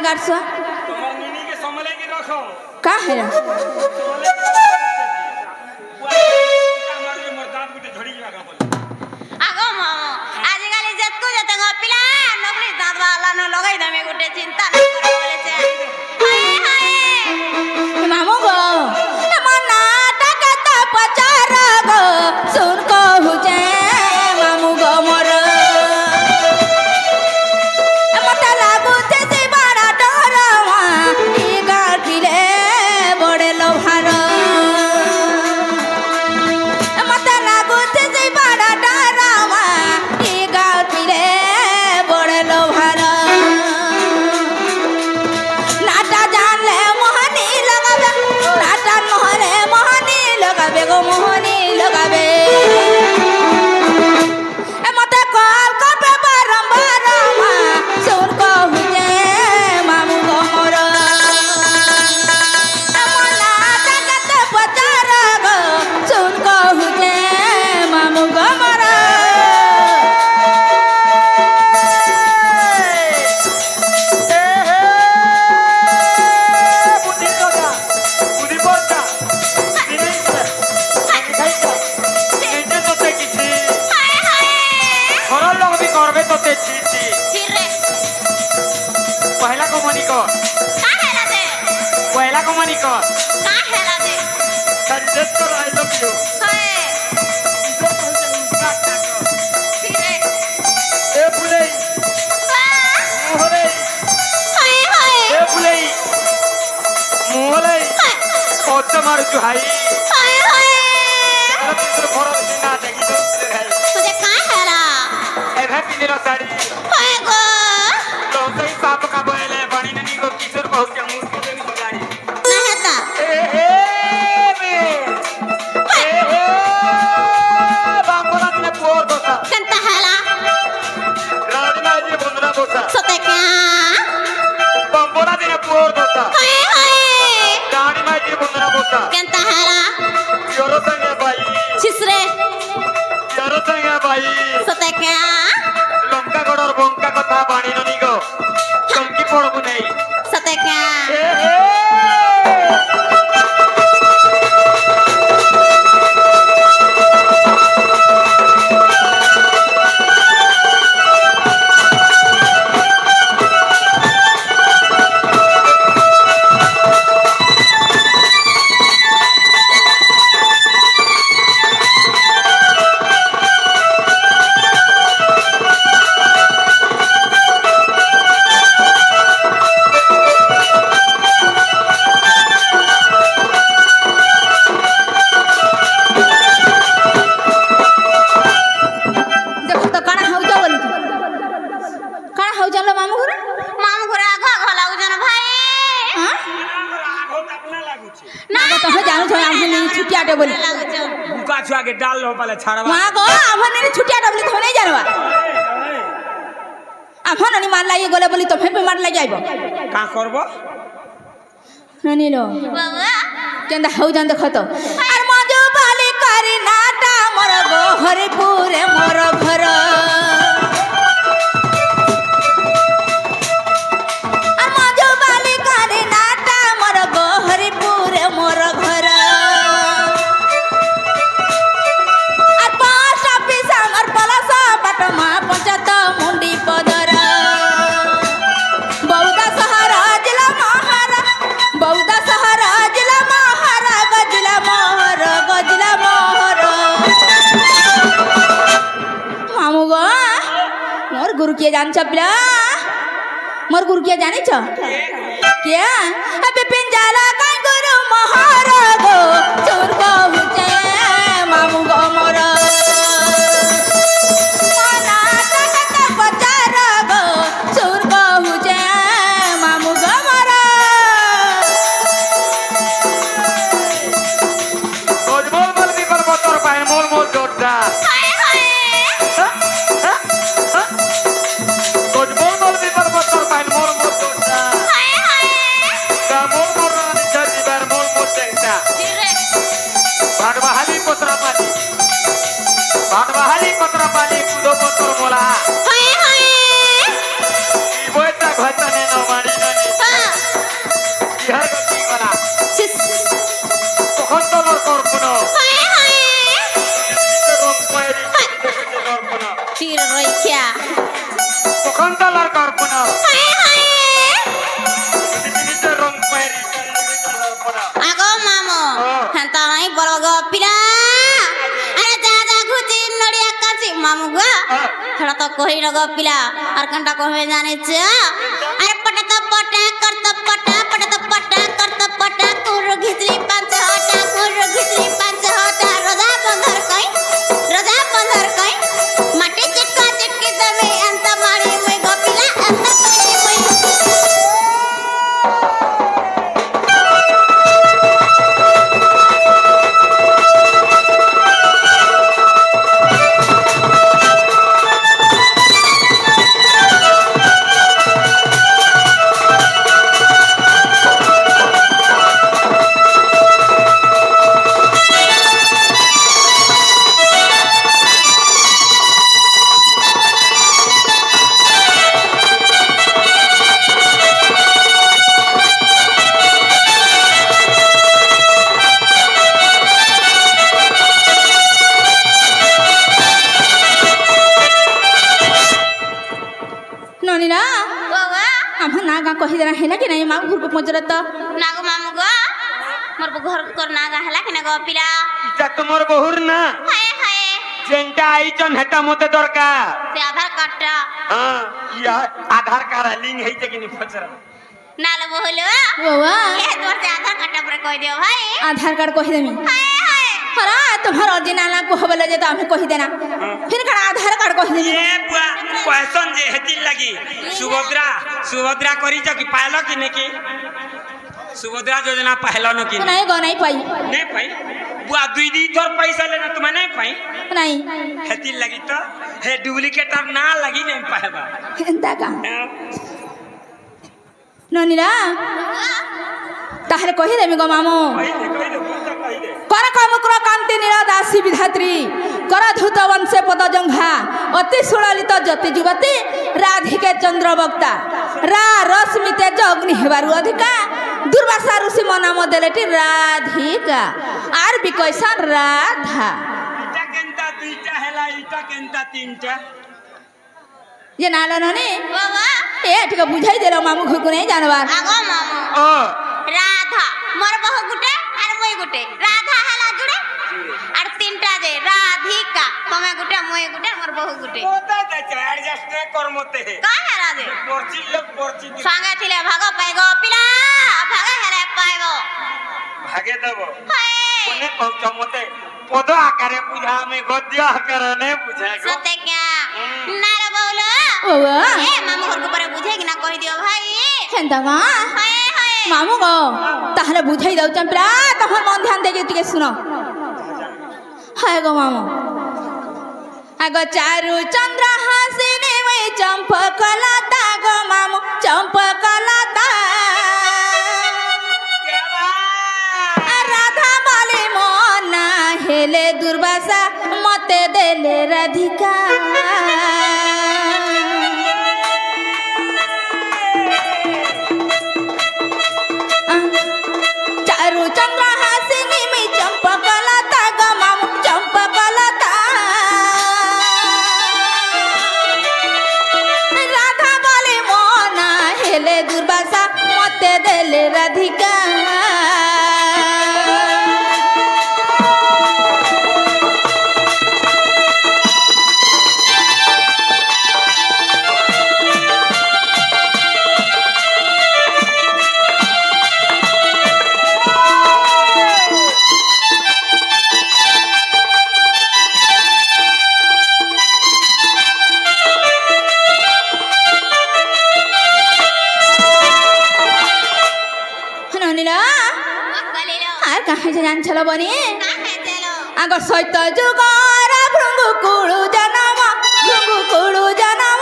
गाड़सो তোমার নিনিকে সমলে কি রাখো का है আমার মোর দাঁত গুটে ঝড়ি যাগা বলে আগো মামা আজকালি যেতকু যেতে গো পিলা নকলি দাঁত वाला ন লগাই দামে গুটে চিন্তা না করে বলেছে হায় হায় मामू गो मना टकता पचार गो सुन को हुजे मामू गो मोर मता लागू थे से बड़ा डरवा ई गाठिले बड़े लोहार मता लागू थे से बड़ा डरवा ई गाठिले बड़े लोहार नाटा जान ले मोहनी लगाबे नाटा मोहरे मोहनी लगाबे गो मोहनी लगाबे ए मते कॉल करबे बारंबार मा सुन को हुजे मामू गो मोर ए मना टकते पचार गो सुन को हुजे मामू गो मोर বুদ্ধি কথা বুদ্ধি বলতা দিনে খাইতা এইটা তোতে কিছু হায় হায় ঘর লোক বি করবে তোতে চিঠি চিরে পহলা কমনি কর কা হেলা দে পহলা কমনি কর কা হেলা দে সঞ্জত কর আই লাভ ইউ হায় চিরে এ ফুলেই মোহরে হায় হায় এ ফুলেই মোহরে কত মার জুহাই হায় হায় তোর ঘর দিনা দেখি তো ভাই तुझे का हेला এ ভাই পিনের শাড়ি हाय गो লোকই সাপ কা বলে বাড়ি ননি গো কিশোর বহুত কে মুখ কে भी गाड़ी नहता ए हे बे ए हे बांगोला ने पोर दोसा कंता हेला राजमा जी बंदरा दोसा सोते क्या बांगोला ने पोर दोसा हाय हाय गाड़ी में जी बंदरा दोसा कंता हेला योरो संगे भाई छिसरे योरो संगे भाई सोते क्या লঙ্কা গড়র বঙ্কা কথা বাণী ননি গো চমকি পড়বু নেই सोते क्या এ হে देखो तो काना हो जा बोली काना हो जाला मामू घर माम घुरा घा घला उजन भाई हां আগত আপনা লাগুছে ना तो हो जानू छ आम ने छुटिया डे बोली लागुचो বুকা ছুয়াকে ডাল লো পালে ছাড়বা वहां गो आम ने छुटिया डे बोली थोने जानवा आम ननी मार लागे गोले बोली तो फेर पे मार ला जाइबो কা করব ननी लो बाबा केंदा हो जान देखो तो आर मजो बाली करी नाटा मोर गो हरिपुरे मोर घर आर मजो बाली करी नाटा मोर गो हरिपुरे मोर घर आर पांच ऑफिस हमर पलासा पटमा पंचायत मुंडी पदर बौदा सहारा जिला महारा बौदा सहारा जिला महारा गजिला मोहर मामू गो मोर गुरु किए जान छपला मोर गुरु किए जाने छ क्या अबे पिंजाला का गुरु महार गो सुर को हुचे मामू गो मोर मना टकत पचार गो सुर को हुचे मामू गो मोर গোজমল বল বিপর বতর পায় মোল মোল জোরদা हाय हाय গোজমল বল বিপর বতর পায় মোল মোল জোরদা हाय हाय কা মোল মোল রানি জাজিবার মোল মোল চেংটা चिरे ভাগবাহালি পত্রপালি কুদো পত্র মোলা हाय हाय বইটা ঘটনে ন মারি ননি বসন্তলার কল্পনা হায় হায় রং পায়রি কল্পনা চির রইখ্যা বসন্তলার কল্পনা হায় হায় নিজে রং পায়রি কল্পনা আগো মামো হেন্তা নাই বড় গো পিলা আরে দাদা ঘুচি নড়িয়া কাছি মামু গো থোড়া তো কই গো পিলা আর কান্টা কই জানিছ আরে পটা তো পটা করত পটা পটা তো পটা করত পটা কুর ঘিচলি পাঁচ হটা কুর ঘিচলি পাঁচ হটা রোজা বন্ধর কই মাটি চিটকা চিটকি দেবে এন্ত মারি মই গো পিলা এন্ত মারি মই ননিনা বাবা আমার না গা কহি দেনা হেলা কি নাই মা ঘুরকু পঞ্জরা তো নাগো মামু গো মোর ঘর কর নাগা হেলা কিনা গো পিলা এটা তোমার বহুর না হায় হায় যেটা আইছন হেটা মতে দরকার সে আধার কার্ডটা হ্যাঁ ইয়া আধার কার্ড লিঙ্ক হইতে কিনি ফচরা নালে বহলো বাবা এ তোর সে আধার কার্ডটা পরে কই দিও ভাই আধার কার্ড কহি দেমি হায় হায় হরা তোমার অরিজিনাল না কহবলে যে তো আমি কহি দেনা ফির কাড়া আধার কার্ড কহি দেমি ए बुआ क्वेश्चन जे हेतिल लगी सुभद्रा करी कि पाइल कि नहीं कि सुभद्रा योजना पाइल न कि নাই গো নাই পাই नहीं पाई बुआ दुई दी थोर पैसा लेना तुम्हें नहीं पाई নাই हेतिल लगी तो हे डुप्लीकेट ना लगी नहीं पाएबा এন্তা কা ননিনা তাহলে কহি দেমি গো মামু কর কামক্র কান্তি নীল দাসী বিধাত্রী কর ধূত বংশে পদজঙ্ঘা অতি সুললিত জ্যোতি যুবতী রাধিকে চন্দ্রবক্তা রা রশ্মি তেজ অগ্নি হেবারু অধিকা দুর্বাসা ঋষি মনাম দেলেটি রাধিকা আর বিকৈসান রাধা इटा केंता दुईटा हेला इटा केंता तीनटा যে নাল ননি বাবা এ ঠিক বুঝাই দিল মামু ঘুরকু নেই জানবার আগো মামু ও রাধা মোর বহু গুটে আর মই গুটে রাধা হেলা জুড়ে আর তিনটা যে রাধিকা তুমি গুটে মই গুটে মোর বহু গুটে होता देछ एडजस्ट नहीं कर मते কাই হেলা যে पर्ची लोग पर्ची সঙ্গে থিলে ভাগ পাইগো পিলা ভাগ হেলে পাইবো भागे देबो হায় কোনে কৌচ মতে পদ আকারে বুঝা আমি গদ্য আকারে নে বুঝা গো সতে ক্যা নারে বউলো বাবা এ মামু ঘরকু পরে বুঝে কিনা কই দিও ভাই হেন্তা মা হায় হায় মামু গো তাহলে বুঝাই দাউছন প্রা তখন মন ধ্যান দেখে টিকে শুনো হায় গো মামু আগ চারু চন্দ্র হাসিনি ওই চম্পকলতা গো মামু চম্পকলতা রাধা বলে মনা হেলে দুর্বাসা মতে দেলে রাধিকা চারু চন্দ্র হাসিনি মি চম্পকলতা গো মামু চম্পকলতা রাধা বলে মনা হেলে দুর্বাসা মতে দেলে রাধিকা ননিলা বলিলো আর কাহে যে জানছিল বনি না হে চলো আগ সৈত যুগর ভৃঙ্গু কুড়ু জনম ভৃঙ্গু কুড়ু জনম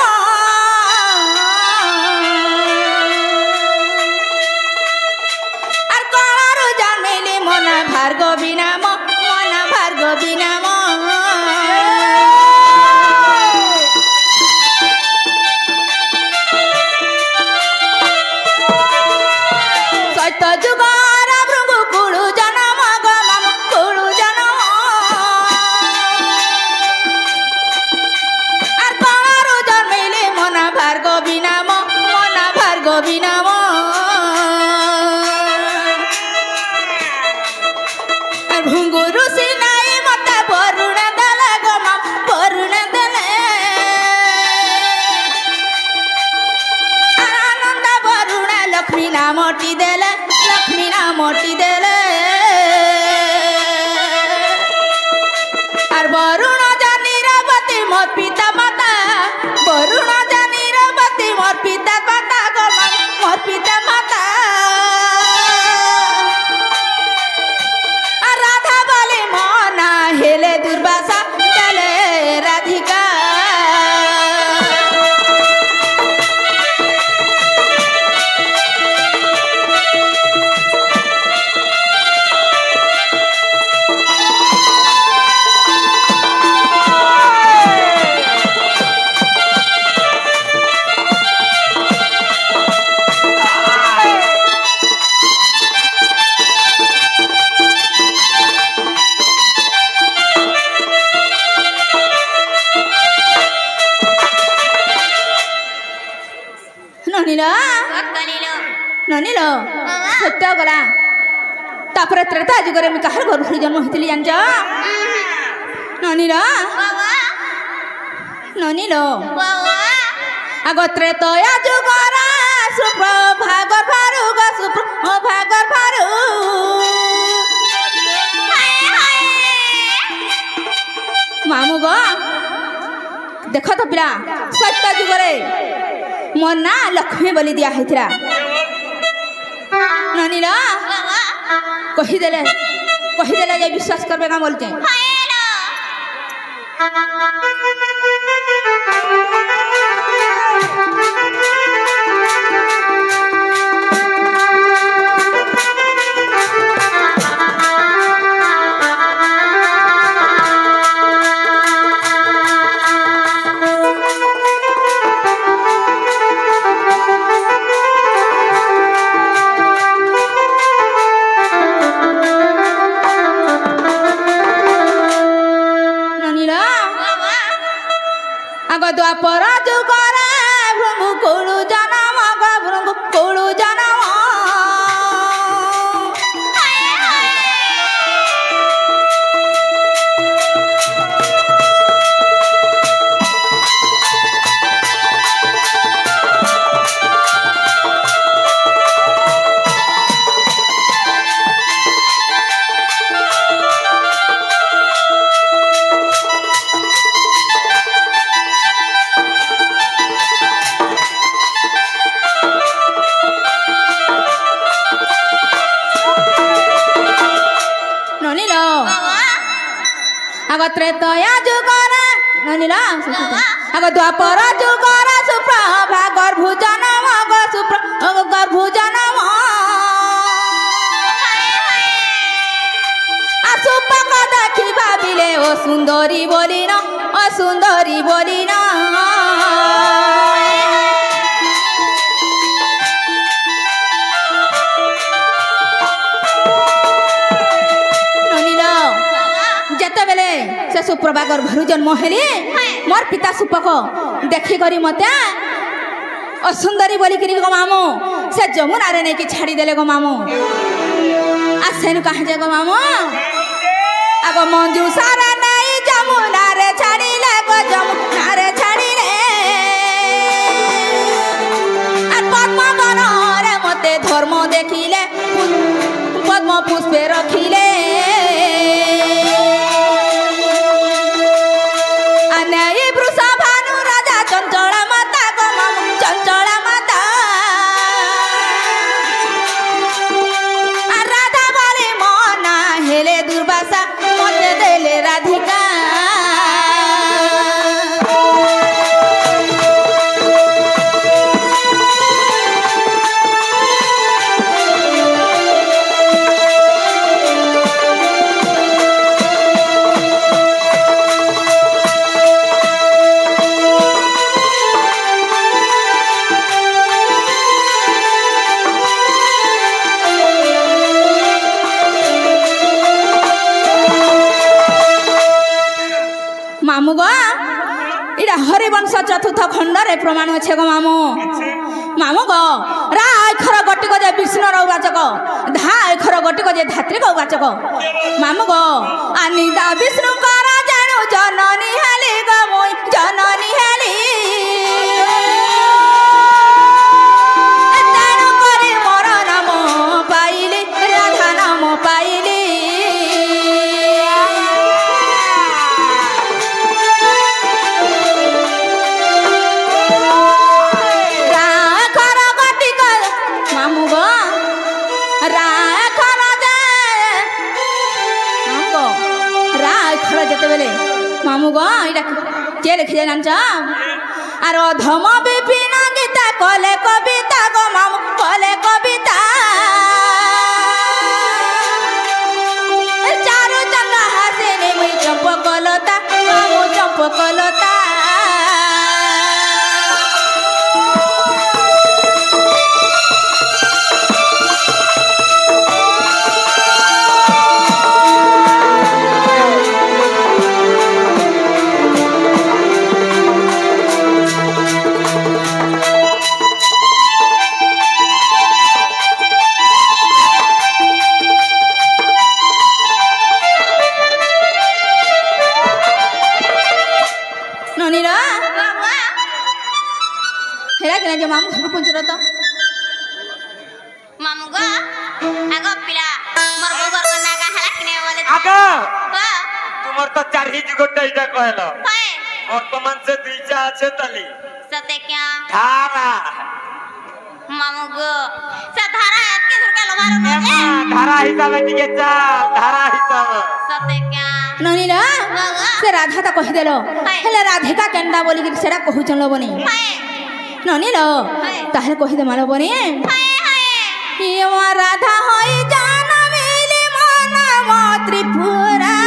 আর কলারু জন্মিলি মনা ভার্গবী নাম মনা ভার্গবী নাম সৈত যুগর ভৃঙ্গু কুড়ু জনম গো মাম मोटी देले लक्ष्मी ना मोटी देले और वरुण जानी रवती मोर पिता माता वरुण जानी रवती मोर पिता माता गो मोर पिता माता राधा बोले मना हेले दुर्वासा चले राधिका ननिलो सत्य गला तापर त्रेता जुगरे मी काहर घर जन्म होइतिली जानछ ननिलो ननिलो आगो त्रेतया जुगरा सुप्रभागर फारु ग सुप्रभागर फारु मामू गो देख तो पिला सत्य जुगरे मोर ना लक्ष्मी बोली दिया है ननीला कहीदेले जे विश्वास करबे का बोलते द्वापर जुगरा भृंगु कुळु जनम ग भृंगु कुळु जनम त्रेतया जुगरा ननीला आगो द्वापर जुगरा सुप्रभा गर्भुजनम ग सुप्र गर्भुजनम सुपक देखि भाबिले ओ सुंदरी बोलिन ओ सुंदरी बोलिन से सुप्रभा गर्भरु जन्म हेली मोर पिता सुपक देखी करी मते असुंदरी बोली करी गो मामू से जमुना रे नेकी छाड़ी देले गो मामू आ सेनु कहा जे गो मामू आगो मंजू सारा नहीं जमुना रे छाड़ी ले गो जमुना रे छाड़ी ले आ पद्म वन रे मते धर्म देखिले पद्म पुष्पे रखिले हरिवंश चतुर्थ खंड रे प्रमाण अच्छे गो मामू मामू गो रा अक्षर गटिक जे विष्णु रवाचक धा अक्षर गटिक जे धात्री गवाचक मामू गो अनिदा विष्णु कर जानु जननी हेली गो मोई जननी हेली तानु करे मोर नाम মামু গো এটা কে লিখে জানছ আর অধম বিপিন গীতা কলে কবিতা গো মামু কলে কবিতা চারু চন্দ হাসিনি মুই চম্পকলতা মামু চম্পকলতা মামু ঘর পৌঁছল তো মামু গো আগো পিলা মোর বগর গনা গা হালা কিনে বলে আগো গো তোমার তো চারহি যুগটা এটা কইলো হয় বর্তমান সে দুইটা আছে তালি সতে क्या ধারা মামু গো সে ধারা এতকে ধরকে লমারো না যে ধারা হিসাবে টিকে চাল ধারা হিসাবে সতে क्या ননিরা সে রাধা তা কহি দেলো হেলে রাধিকা কেন্ডা বলি কি সেটা কহুচন লবনি হয় ননিল তাহলে কহি দে মালো বনি হয় হয় ইয়া রাধা হই জান মিলি মন মো ত্রিপুরা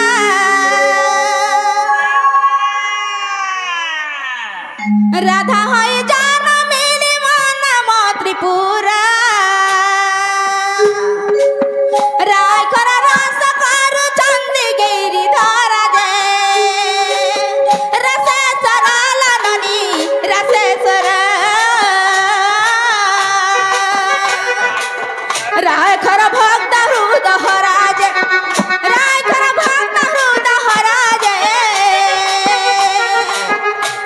রাধা হই জান মিলি মন মো ত্রিপুরা রায় করা রস করু চন্দি গিরি ধরা দে রসে সরাল ননি রসে সরা রায় খর ভক্ত হৃদ হরাজ রায় খর ভক্ত হৃদ হরাজ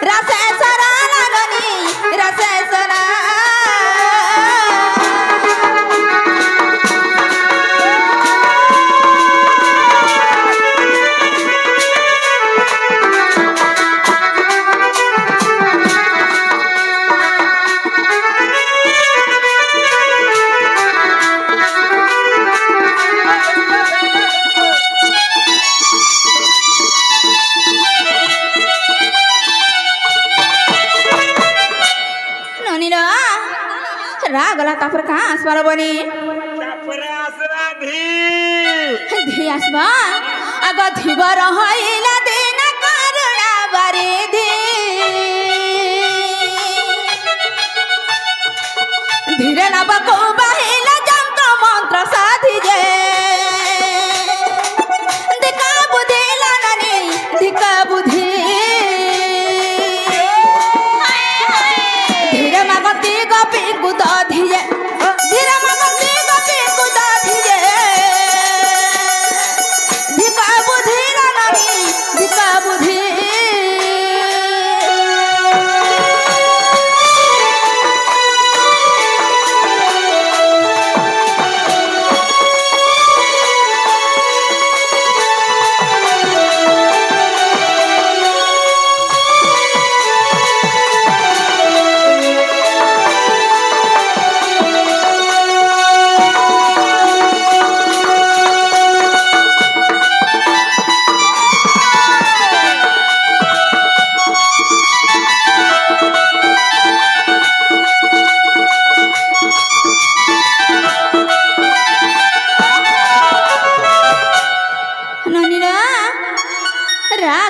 রসে সরাল ননি রসে সরা गला तापर कहाँ आसबार बनी তারপরে আসরা ধি धी आसबा आग धिबर हईला दिन करुणा बारे धी धीरे नब को बहिला जंत्र मंत्र साधि जे दिका बुद्धि लाननी दिका बुद्धि धीरे मगती गोपी कुदा धिजे धीरे मगती गोपी कुदा धिजे धिका बुद्धि लाननी धिका बुद्धि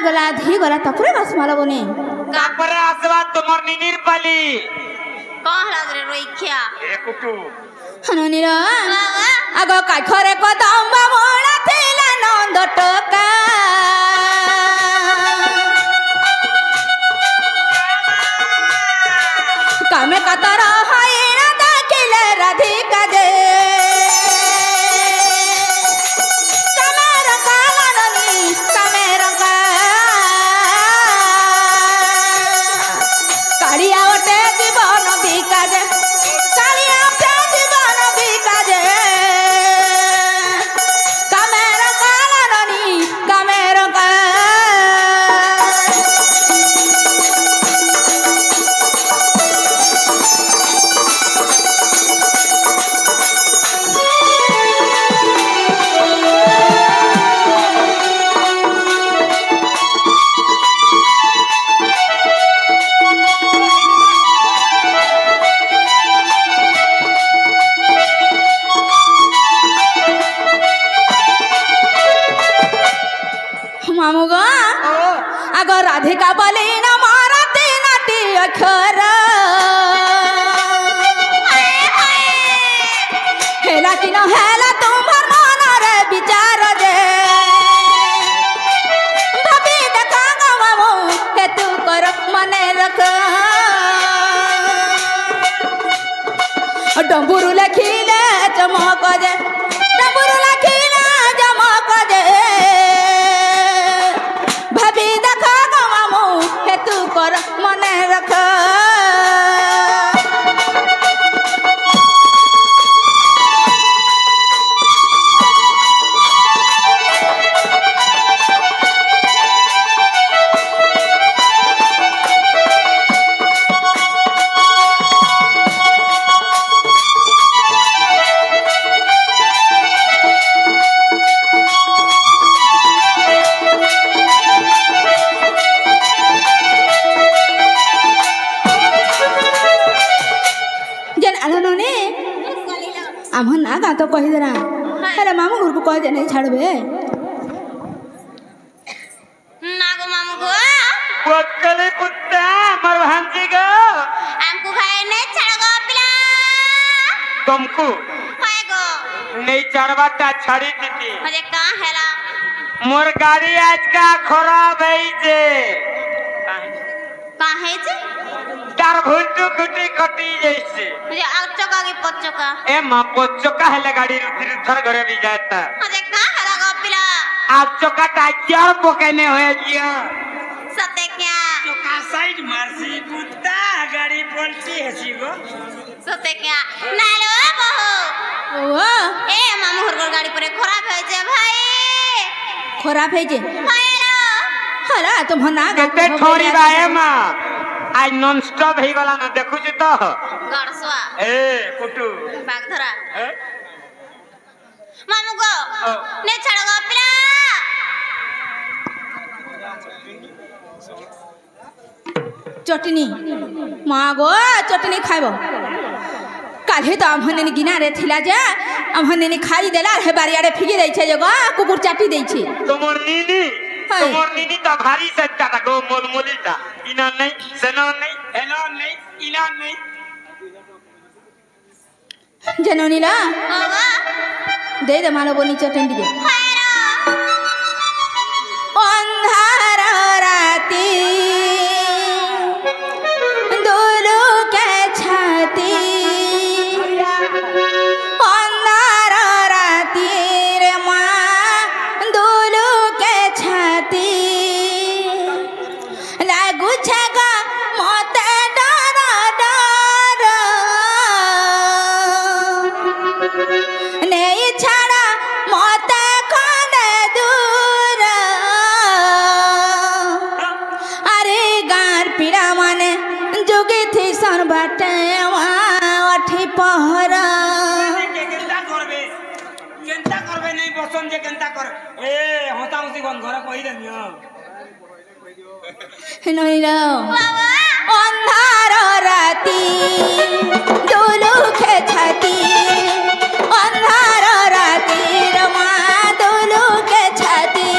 गला धी गला तपरे रसमाला बने তারপরে আসবা তোমার নিনির পালি कौन लग रे रोइख्या একুটু हनुनीरा आग काखरे कदम मोड़ा थिला नंद टका कामे कतर हाइना दाखिले राधिका जे कमेर कालनी कमेर का कालिया ओटे जीवन बिकाजे कालिया ओटे जीवन बिकाजे कमेर कालनी कमेर का बोली न मारती नाटी अखर हेला कि न हेला तुम्हार मन रे विचार दे भाभी देखा गवामो हे तू कर मने रख डम्बुरु लखीले चमक दे डम्बुरु लखीले चमक दे भाभी देखा गवामो हे तू कर मने रख आमन ना का तो कही देना अरे मामू घर को कह दे नहीं छाड़बे ना गो मामू गो बकले कुत्ता मर भांजी गो हमको खाए नहीं छाड़ गो पिला तुमको हाय गो नहीं चढ़वाता छड़ी दीदी मुझे कहाँ हैला मोर गाड़ी आज का खराब है जे कहाँ है जी तार भुंटू कुटी कटी जैसे मुझे आग चौका की पच चौका ए मां पोचोका है गाड़ी रुथर घरे भी जाता मुझे कहाँ हैला गो पिला आप चोका टाइगर पोकेने होए जिया सते क्या चोका साइड मारसी कुत्ता गाड़ी पलटी हसी गो सते क्या नालो बहू ओ ए मामू हर गाड़ी पर खराब है जे भाई खराब है जे भाईलो हरा तुम ना केते छोरी बाए मां आज नॉन स्टॉप ही वाला ना देखु छी तो गड़सवा ए कुटू बागधरा ए मामू गो ने छाड़ गो पिला चटनी माँ गो चटनी खाइब काल्हे तो आमहने गिना रे थिला जे आमहने खाई देला हे बारियारे फिगी दै छे जे गो कुकुर चाटी दै छे तुमर नीनी तो भारी सच्चा था गो मोलमोली था इना नहीं सनो नहीं हेलो नहीं इना नहीं जनोनी ला गो दे दे मानो बोनी चटनी दिए अंधार राती दोलो के छाती अंधार राती रे माँ दोलो के छाती लागू छगा मोते डर डर नहीं छाड़ा मोते खाने दूर अरे गार पीड़ा माने जोगी थी सन बाटे अठी पहर केंता करबे नहीं बसन जे केंता कर ए होता उसी गन घर कहि देनियो नहीं लो अंधार राती दोलो के छाती अंधार राती रमा दोलो के छाती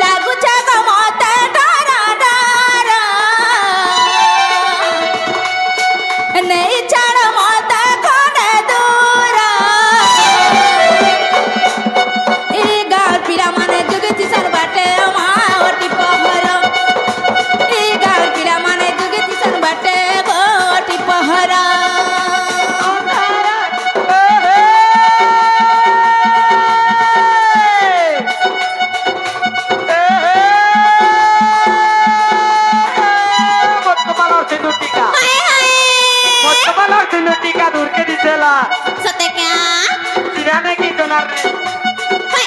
लागू छगा मोते डर डर नहीं छाड़ मोते खाने दूर ए गाल पीड़ा माने जुगती सर बाटे माँ ओटी पहर ए गाल पीड़ा माने जुगती सर बाटे ओटी पहर टीका दूर के दिसेला सते क्या सिराने की दोनार रे हाय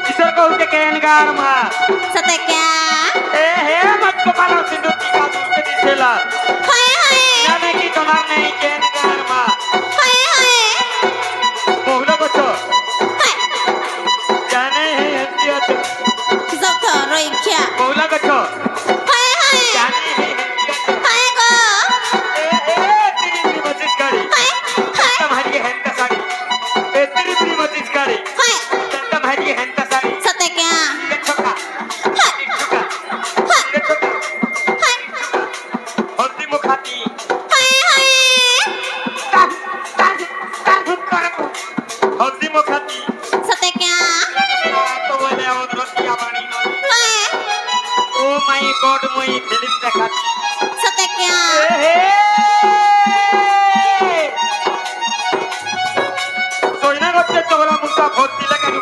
ईश्वर को उठे केनगार मा सते क्या ए हे मत को पालो सिंधु टीका दूर के दिसेला हाय हाय सिराने की दोनार नहीं केनगार मा हाय हाय मोहलो बच्चो हाय जाने है दिया तो सब तो रोई क्या मोहलो बच्चो हाय हाय जाने है दिया तो हाय गो ए तेरी मस्जिद गाड़ी हाय हाय तुम्हारी हैंता साड़ी ए तेरी मस्जिद गाड़ी हाय तुम्हारी हैंता साड़ी सते क्या ये छोका ये छोका ये छोका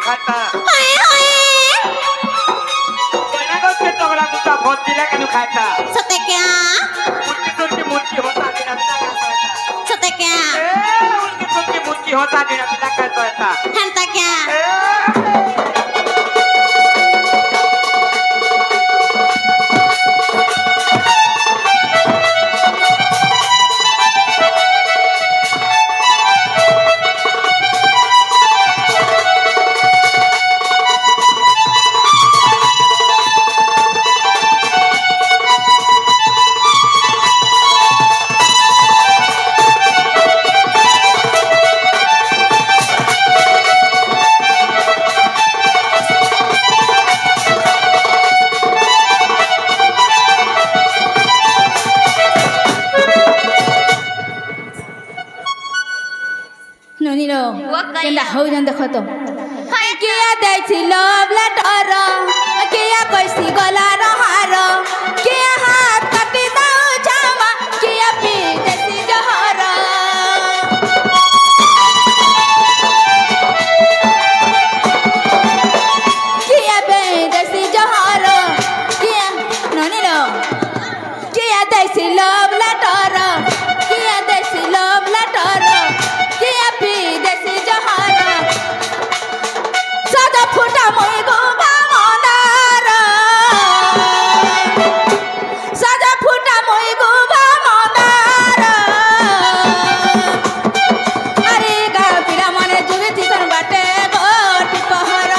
खाता हाय हाय कोयना को के तगड़ा कुत्ता भोज दिला के खाता सते क्या मुर्गी होता बिना पिला का सोता सते क्या उनकी मुर्गी होता बिना पिला का सोता हंता क्या हो जन देखो तो किया दैछि लव लेटर किया कैसी गला रहार किया हाथ काटी दाऊ जामा किया पी देसी जहर किया बे देसी जहर किया ननी लो किया दैछि लव लेटर किया दैछि लव लेटर किया पी देसी जहर सदा फुटा मोई गो भामदार सदा फुटा मोई गो भामदार अरे गा पिरा मने जुगे तिसन बाटे गोटी पहर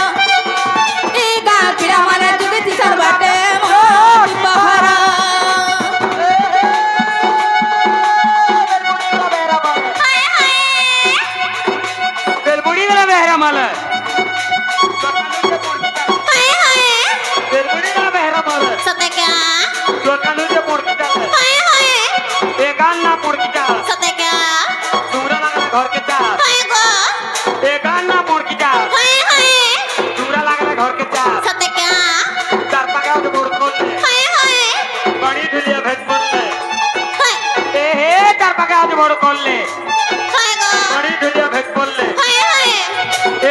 ए गा पिरा मने जुगे तिसन बाटे गोटी पहर हाय हाय बेलबुड़ी वाला बहरा माल हाय हाय बेलबुड़ी वाला बहरा माल सते क्या जो कानून से मुर्गी डाल हाय हाय एकान ना मुर्गी डाल सते क्या दूरा लगा घर के चाल हाय गो एकान ना मुर्गी डाल हाय हाय दूरा लगा घर के चाल सते क्या चार पका के मुर्ग खोल ले हाय हाय बड़ी ढुलिया भेज बोल ले हाय ए हे चार पका के मुर्ग खोल ले हाय गो बड़ी ढुलिया भेज बोल ले हाय हाय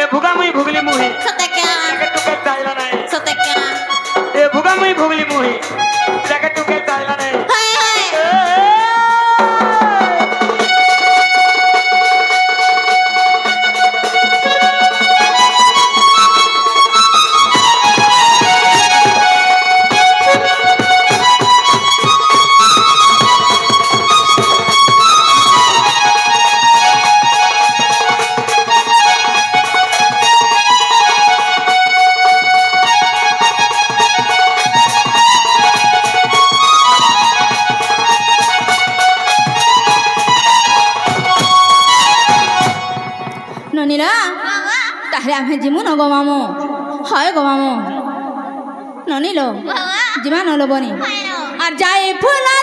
ए भुगा मुई भुगली मुही सते क्या जाके टुके चाइला नहीं सते क्या ए भुगा मुई भुगली मुही जाके टुके चाइला नहीं हाय हाय ननीला ताहले आमे जिमु न गो मामो हाय गो मामो ननीलो जिमा नलो बनी और जाए फुला